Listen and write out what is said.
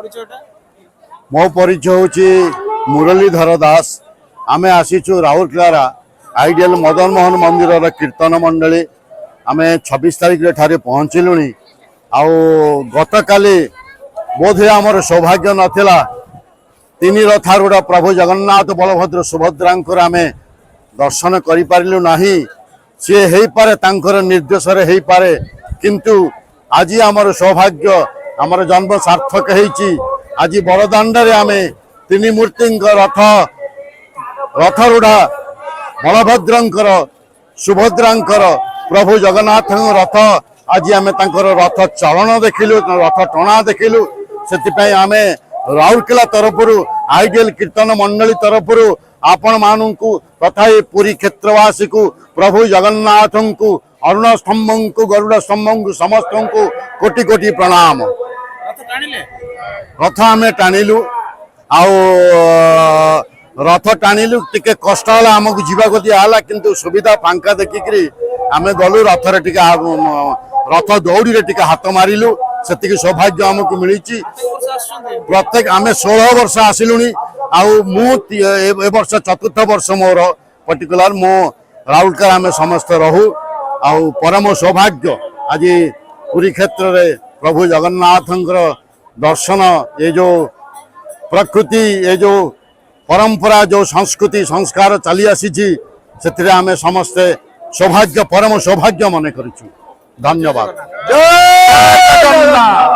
मो परिचय हूँ मुरलीधर दास। आम आसीचु राउरकेलार आइडियल मदन मोहन मंदिर कीर्तन मंडली आम 26 तारिख ठारे पहुँचलु। गत काली बोधे आमर सौभाग्य नाला तीन रथारूढ़ प्रभु जगन्नाथ बलभद्र सुभद्रा आम दर्शन करूँ ना। सी हो पारे तांकर निर्देश हो पारे किंतु आज आमर सौभाग्य आमर जन्म सार्थक होती। आज बड़दाण्डे आम तीन मूर्ति रथ रथरूढ़ बलभद्रंकर सुभद्रांकर प्रभु जगन्नाथ रथ आज आम रथ चलन देखिलु रथ टणा देखिलु। से आम राउरकेला तरफ आइडियल कीर्तन मंडली तरफ आपण मानू तथा पुरी क्षेत्रवासी को प्रभु जगन्नाथ को अरुण स्तंभ को गरुड़ स्तंभ को समस्त को कोटि कोटि प्रणाम। रथ आम टाणिलु रथ टाणिलु टिके कष्ट है आमको जीवाक दिहला किंतु सुविधा फांका देखिकी आम गलु रथ रथ दौड़ी रे टिके हाथ मारिलु से सौभाग्य आमको मिली। प्रत्येक आम 16 वर्ष आसिलु वर्ष चतुर्थ वर्ष मोर पर्टिकुलर मो राउरकेला आम समस्त रहू परम सौभाग्य आज पुरी क्षेत्र रे प्रभु जगन्नाथ दर्शन ये जो प्रकृति ये जो परंपरा जो संस्कृति संस्कार चली आसी से आम समस्ते सौभाग्य परम सौभाग्य मन करूँ। धन्यवाद। जय जगन्नाथ।